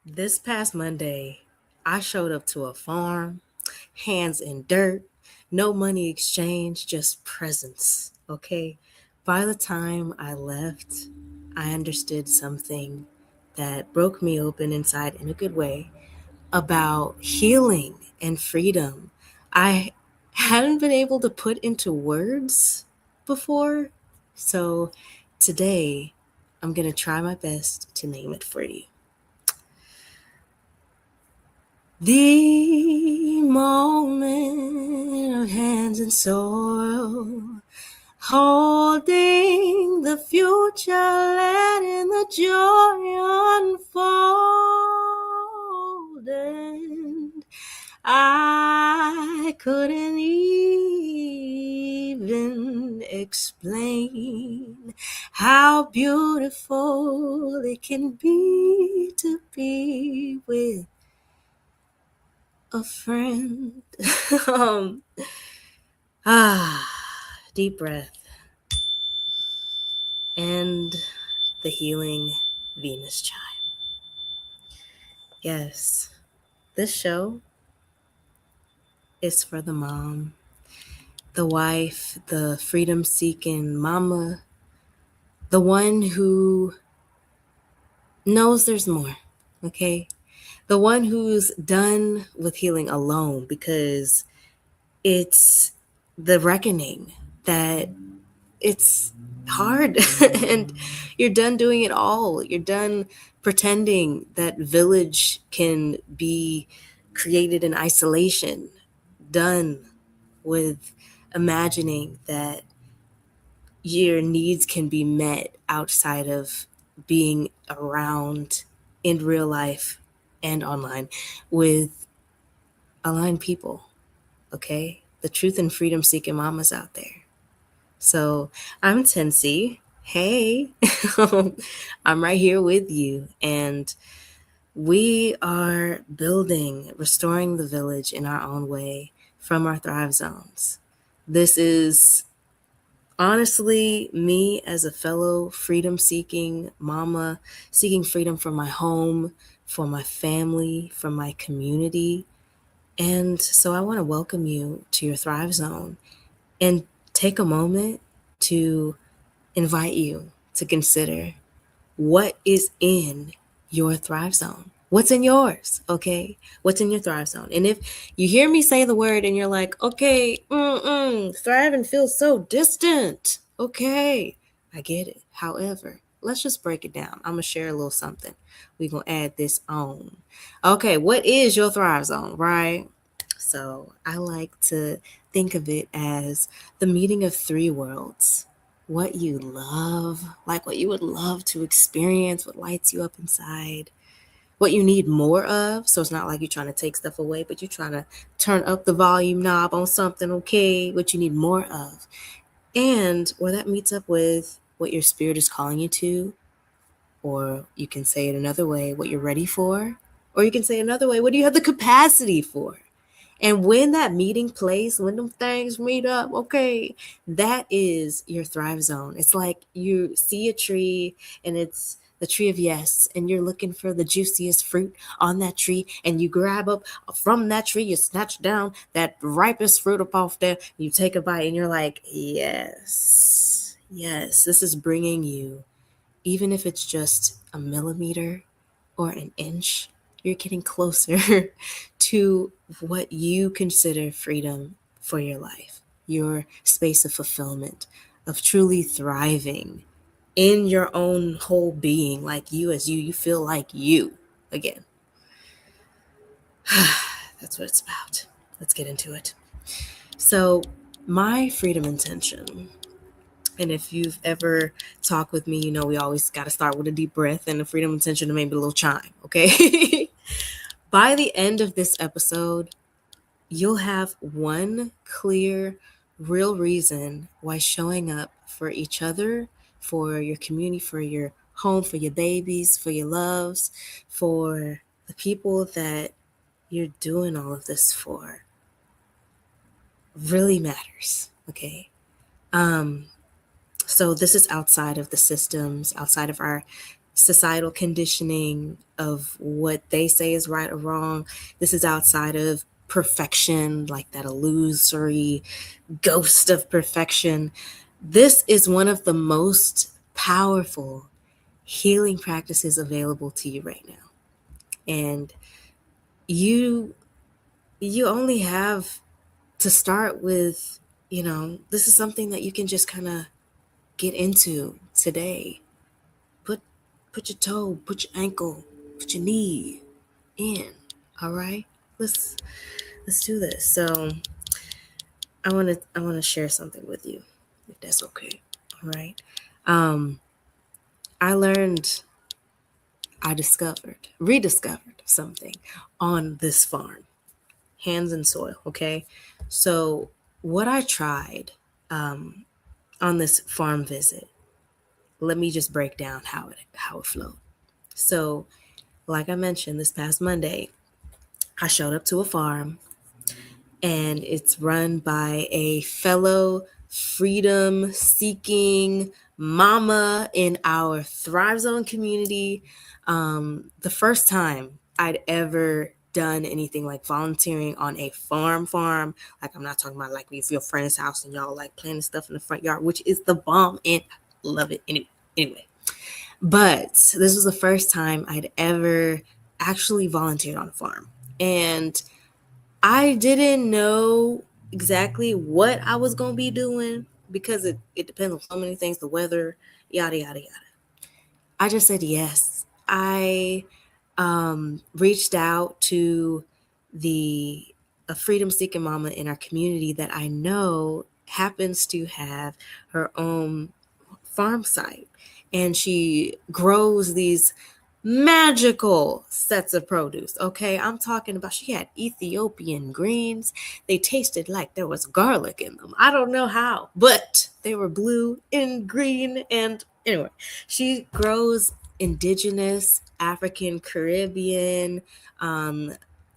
This past Monday, I showed up to a farm, hands in dirt, no money exchange, just presence. Okay. By the time I left, I understood something that broke me open inside in a good way about healing and freedom. I hadn't been able to put into words before. So today, I'm going to try my best to name it for you. The moment of hands in soil, holding the future, letting the joy unfold. And I couldn't even explain how beautiful it can be to be with a friend. um, Deep breath and the healing Venus chime. Yes, this show is for the mom, the wife, the freedom seeking mama, the one who knows there's more, okay? The one who's done with healing alone because it's the reckoning that it's hard and you're done doing it all. You're done pretending that village can be created in isolation, done with imagining that your needs can be met outside of being around in real life and online with aligned people. Okay? The truth and freedom seeking mamas out there. So I'm Tenci. Hey, I'm right here with you. And we are building, restoring the village in our own way from our Thrive Zones. This is honestly me as a fellow freedom seeking mama, seeking freedom for my home, for my family, for my community. And so I want to welcome you to your Thrive Zone and take a moment to invite you to consider what is in your Thrive Zone. What's in yours? Okay. What's in your Thrive Zone? And if you hear me say the word and you're like, okay, thriving feels so distant. Okay. I get it. However, let's just break it down. I'm going to share a little something. We're going to add this on. Okay. What is your Thrive Zone, right? So I like to think of it as the meeting of three worlds. What you love, like what you would love to experience, what lights you up inside, what you need more of. So it's not like you're trying to take stuff away, but you're trying to turn up the volume knob on something, okay, what you need more of. And where that meets up with what your spirit is calling you to, or you can say it another way, what you're ready for, or you can say another way, what do you have the capacity for? And when that meeting place, when them things meet up, okay, that is your Thrive Zone. It's like you see a tree and it's the tree of yes, and you're looking for the juiciest fruit on that tree, and you grab up from that tree, you snatch down that ripest fruit up off there, you take a bite, and you're like, yes, yes, this is bringing you, even if it's just a millimeter or an inch, you're getting closer to what you consider freedom for your life, your space of fulfillment, of truly thriving in your own whole being, like you as you feel like you again. That's what it's about. Let's get into it. So, my freedom intention, and if you've ever talked with me, you know we always got to start with a deep breath and a freedom intention and maybe a little chime, okay? By the end of this episode, you'll have one clear, real reason why showing up for each other, for your community, for your home, for your babies, for your loves, for the people that you're doing all of this for really matters, okay? Um, so this is outside of the systems, outside of our societal conditioning of what they say is right or wrong. This is outside of perfection, like that illusory ghost of perfection. This is one of the most powerful healing practices available to you right now. And you you only have to start with, this is something that you can just kind of get into today. Put put your toe, put your ankle, put your knee in. All right? Let's let's do this. So, I want to share something with you, if that's okay. All right? Um I learned rediscovered something on this farm. Hands in soil, okay? So, what I tried on this farm visit, let me just break down how it flowed. So, like I mentioned, this past Monday, I showed up to a farm, and it's run by a fellow freedom seeking mama in our Thrive Zone community. The first time I'd ever done anything like volunteering on a farm. Like, I'm not talking about like if your friend's house and y'all like planting stuff in the front yard, which is the bomb and I love it anyway. But this was the first time I'd ever actually volunteered on a farm. And I didn't know exactly what I was going to be doing because it depends on so many things, the weather, yada, yada, yada. I just said yes. I reached out to the a freedom seeking mama in our community that I know happens to have her own farm site, and she grows these magical sets of produce. Okay, I'm talking about, she had Ethiopian greens. They tasted like there was garlic in them. I don't know how, but they were blue and green. And anyway, she grows indigenous African Caribbean, um,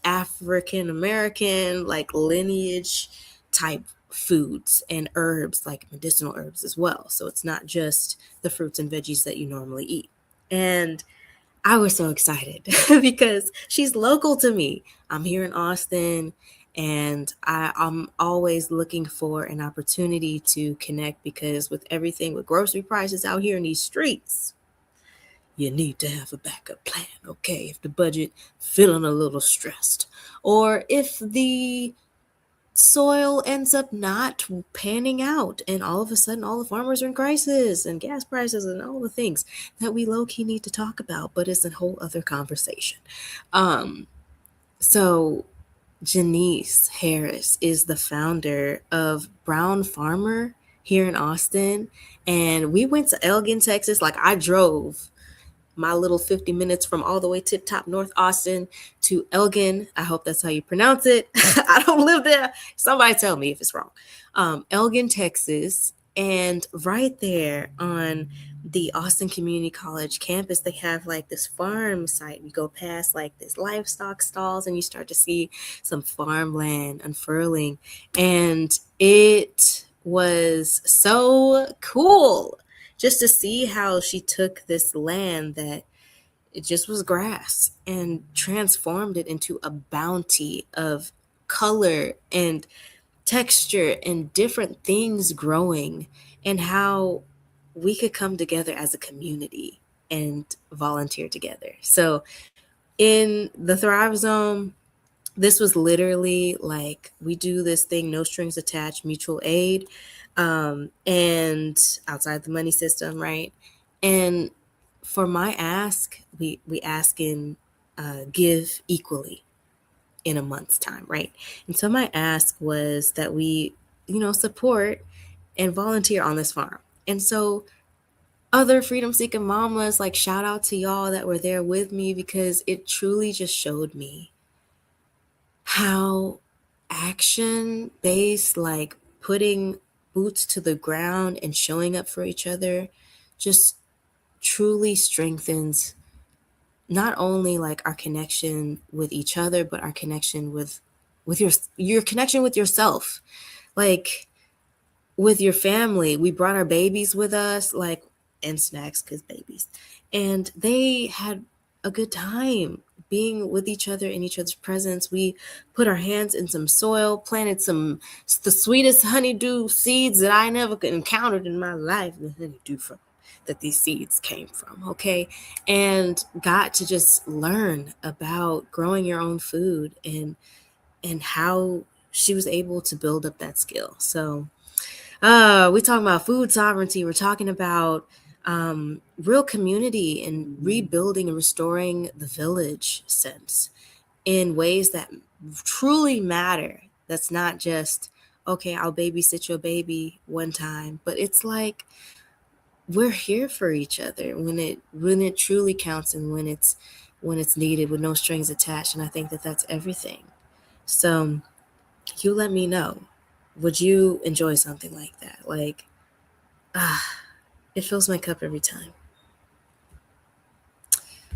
African American, like lineage type foods and herbs, like medicinal herbs as well. So it's not just the fruits and veggies that you normally eat. And I was so excited because she's local to me. I'm here in Austin, and I'm always looking for an opportunity to connect, because with everything with grocery prices out here in these streets, you need to have a backup plan, okay? If the budget feeling a little stressed, or if the soil ends up not panning out and all of a sudden all the farmers are in crisis, and gas prices and all the things that we low-key need to talk about, but it's a whole other conversation. Um so Janice Harris is the founder of Brown Farmer here in Austin, and we went to Elgin, Texas. Like, I drove my little 50 minutes from all the way tip top North Austin to Elgin. I hope that's how you pronounce it. I don't live there. Somebody tell me if it's wrong. Elgin, Texas. And right there on the Austin Community College campus, they have like this farm site. You go past like this livestock stalls and you start to see some farmland unfurling. And it was so cool just to see how she took this land that it just was grass and transformed it into a bounty of color and texture and different things growing, and how we could come together as a community and volunteer together. So in the Thrive Zone, this was literally like, we do this thing, no strings attached, mutual aid, and outside the money system, right? And for my ask, we ask and give equally in a month's time, right? And so my ask was that we, support and volunteer on this farm. And so other freedom seeking mamas, like, shout out to y'all that were there with me, because it truly just showed me how action based, like putting boots to the ground and showing up for each other, just truly strengthens not only like our connection with each other, but our connection with your connection with yourself. Like, with your family, we brought our babies with us. Like, and snacks because babies. And they had a good time being with each other in each other's presence. We put our hands in some soil, planted the sweetest honeydew seeds that I never encountered in my life. The honeydew from that these seeds came from, okay? And got to just learn about growing your own food and how she was able to build up that skill. So we're talking about food sovereignty. We're talking about real community and rebuilding and restoring the village sense in ways that truly matter. That's not just, okay, I'll babysit your baby one time, but it's like we're here for each other when it truly counts and when it's needed with no strings attached. And I think that that's everything. So you let me know. Would you enjoy something like that? Like, it fills my cup every time.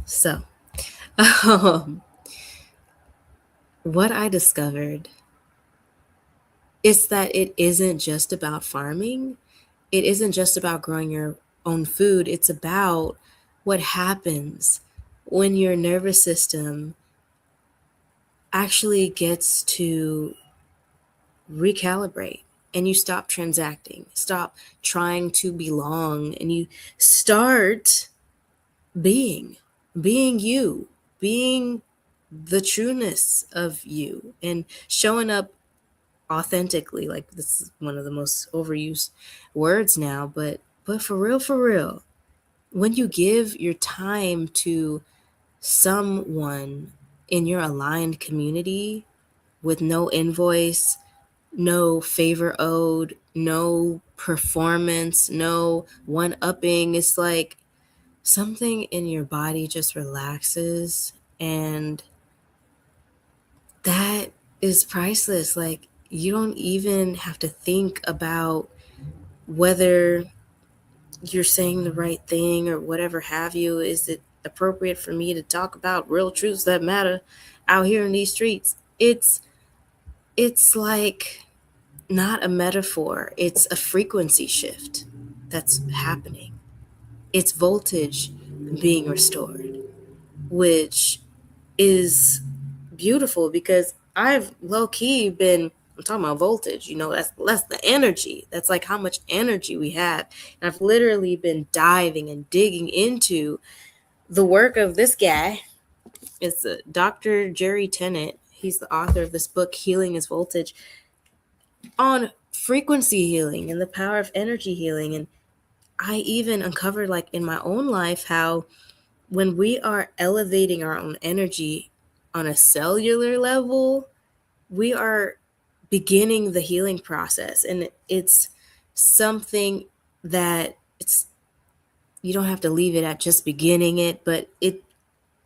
So, um, what I discovered is that it isn't just about farming. It isn't just about growing your own food. It's about what happens when your nervous system actually gets to recalibrate and you stop transacting, stop trying to belong, and you start being being you, being the trueness of you, and showing up authentically. Like, this is one of the most overused words now, but for real, when you give your time to someone in your aligned community with no invoice, no favor owed, no performance, no one upping, it's like something in your body just relaxes, and that is priceless. Like, you don't even have to think about whether you're saying the right thing or whatever have you. Is it appropriate for me to talk about real truths that matter out here in these streets? It's like not a metaphor, it's a frequency shift that's happening. It's voltage being restored, which is beautiful because I've low key been, I'm talking about voltage, that's the energy. That's like how much energy we have. And I've literally been diving and digging into the work of this guy. It's Dr. Jerry Tennant. He's the author of this book, Healing is Voltage, on frequency healing and the power of energy healing. And I even uncovered, like, in my own life, how when we are elevating our own energy on a cellular level, we are beginning the healing process. And it's something that it's, you don't have to leave it at just beginning it, but it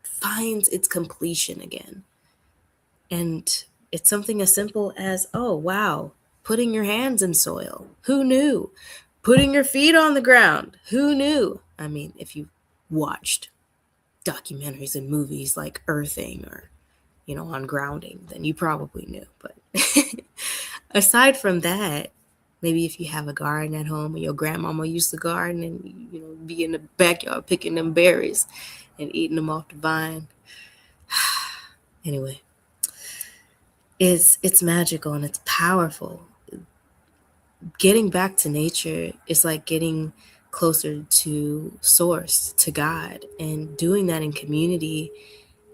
finds its completion again. And it's something as simple as, oh, wow, putting your hands in soil. Who knew? Putting your feet on the ground. Who knew? I mean, if you watched documentaries and movies like Earthing or, on grounding, then you probably knew. But aside from that, maybe if you have a garden at home or your grandmama used to garden and, be in the backyard picking them berries and eating them off the vine. Anyway, it's magical and it's powerful. Getting back to nature is like getting closer to source, to God, and doing that in community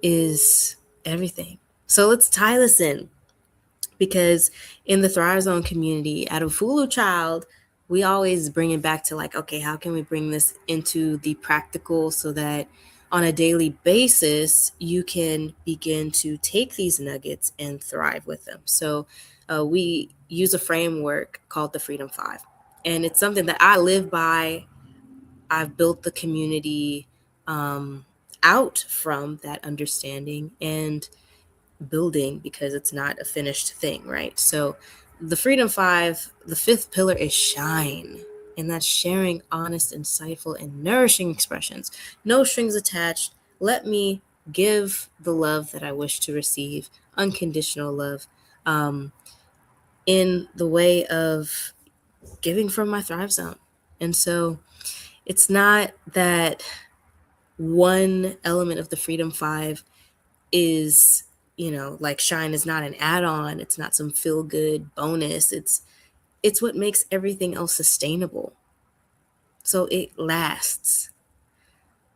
is everything. So let's tie this in, because in the Thrive Zone community at Ufulu Child, we always bring it back to, like, okay, how can we bring this into the practical so that on a daily basis you can begin to take these nuggets and thrive with them. So we use a framework called the Freedom Five, and it's something that I live by. I've built the community out from that understanding and building, because it's not a finished thing, right? So the Freedom Five, the fifth pillar is shine. And that's sharing honest, insightful, and nourishing expressions. No strings attached. Let me give the love that I wish to receive, unconditional love, in the way of giving from my Thrive Zone. And so It's not that one element of the Freedom Five is, like shine is not an add-on. It's not some feel-good bonus. It's what makes everything else sustainable. So it lasts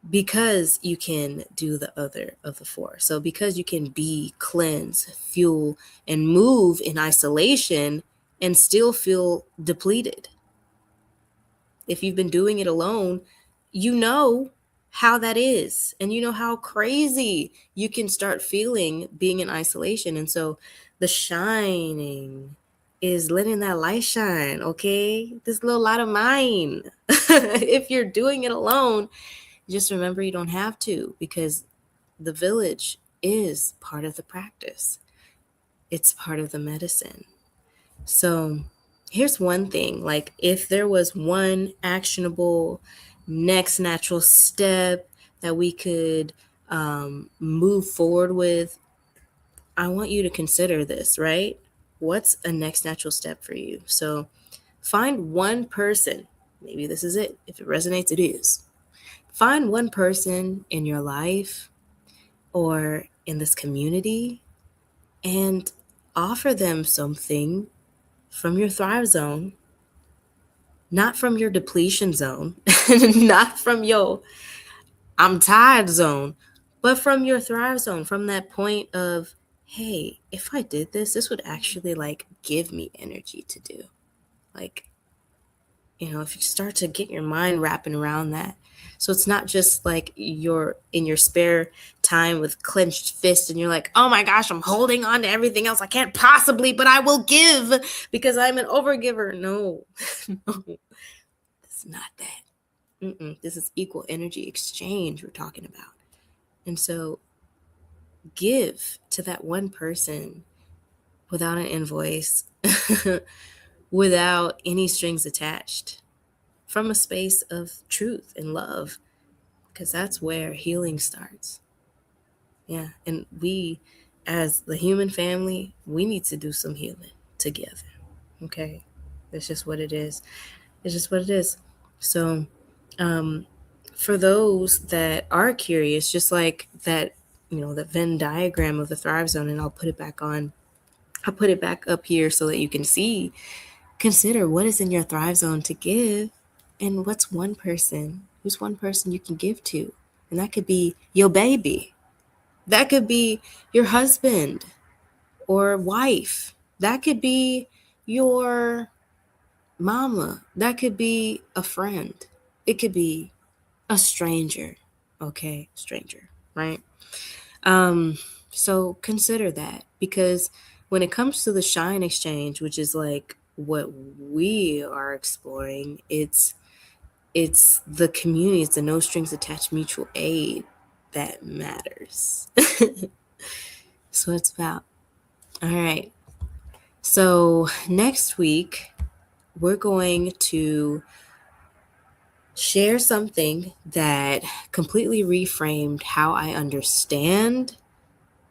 because you can do the other of the four. So because you can be, cleanse, fuel, and move in isolation and still feel depleted. If you've been doing it alone, you know how that is, and you know how crazy you can start feeling being in isolation. And so the shining is letting that light shine, okay? This little light of mine. If you're doing it alone, just remember you don't have to, because the village is part of the practice. It's part of the medicine. So here's one thing, like if there was one actionable next natural step that we could move forward with, I want you to consider this, right? What's a next natural step for you? So find one person. Maybe this is it. If it resonates, it is. Find one person in your life or in this community and offer them something from your Thrive Zone, not from your depletion zone, not from your I'm tired zone, but from your Thrive Zone, from that point of, hey, if I did this, this would actually like give me energy to do. Like, if you start to get your mind wrapping around that. So it's not just like you're in your spare time with clenched fists and you're like, oh my gosh, I'm holding on to everything else. I can't possibly, but I will give because I'm an overgiver. No, no, it's not that. This is equal energy exchange we're talking about. And so give to that one person without an invoice, without any strings attached, from a space of truth and love, because that's where healing starts. Yeah. And we, as the human family, we need to do some healing together. Okay. That's just what it is. It's just what it is. So, for those that are curious, just like that, the Venn diagram of the Thrive Zone, and I'll put it back up here so that you can see, consider what is in your Thrive Zone to give, and who's one person you can give to. And that could be your baby. That could be your husband or wife. That could be your mama. That could be a friend. It could be a stranger. Okay, stranger, right? So consider that, because when it comes to the shine exchange, which is like what we are exploring, it's the community, it's the no strings attached mutual aid that matters. So it's about. All right. So next week, we're going to share something that completely reframed how I understand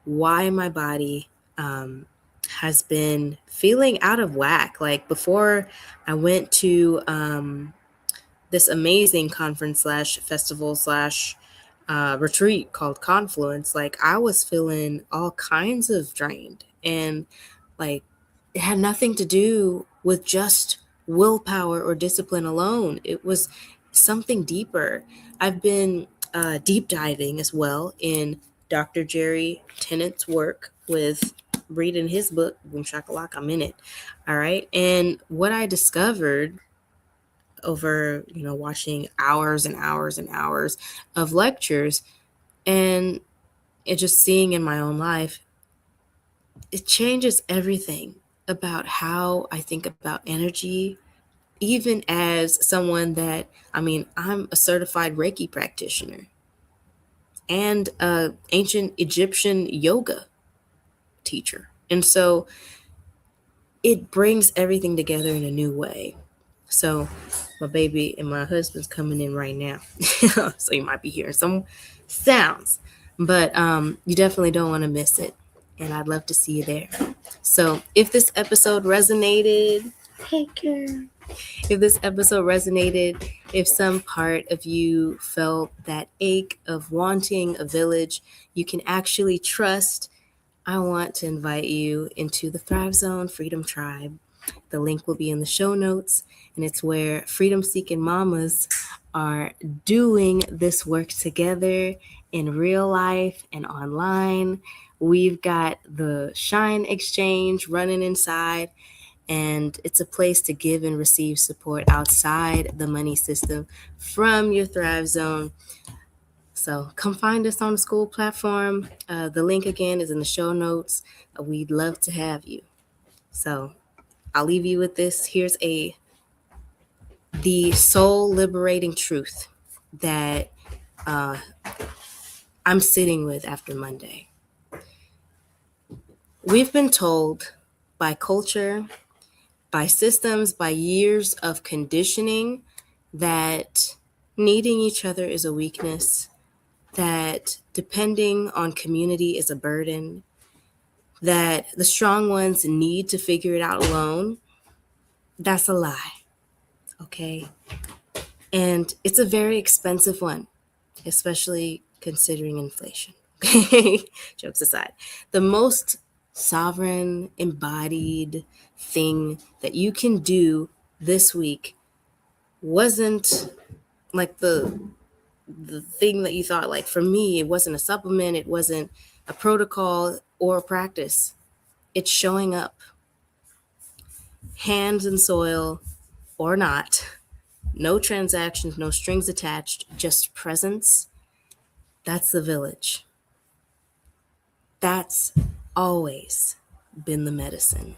why my body has been feeling out of whack. Like before I went to this amazing conference / festival / retreat called Confluence, like I was feeling all kinds of drained, and like it had nothing to do with just willpower or discipline alone. It was something deeper. I've been deep diving as well in Dr. Jerry Tennant's work with reading his book, Boom Shakalaka, I'm in it. All right. And what I discovered over, watching hours and hours and hours of lectures, and it just seeing in my own life, it changes everything about how I think about energy, even as someone that, I'm a certified Reiki practitioner and a ancient Egyptian yoga teacher. And so it brings everything together in a new way. So my baby and my husband's coming in right now. So you might be hearing some sounds, but you definitely don't want to miss it. And I'd love to see you there. So if this episode resonated, take care. If this episode resonated, if some part of you felt that ache of wanting a village you can actually trust, I want to invite you into the Thrive Zone Freedom Tribe. The link will be in the show notes, and it's where freedom seeking mamas are doing this work together in real life and online. We've got the Shine Exchange running inside, and it's a place to give and receive support outside the money system from your Thrive Zone. So come find us on the school platform. The link again is in the show notes. We'd love to have you. So I'll leave you with this. Here's the soul liberating truth that I'm sitting with after Monday. We've been told by culture, by systems, by years of conditioning that needing each other is a weakness, that depending on community is a burden, that the strong ones need to figure it out alone. That's a lie, okay? And it's a very expensive one, especially considering inflation. Okay, jokes aside. The most sovereign, embodied thing that you can do this week wasn't like the thing that you thought. Like for me, it wasn't a supplement, it wasn't a protocol or a practice. It's showing up, hands in soil or not, no transactions, no strings attached, just presence. That's the village. That's always been the medicine.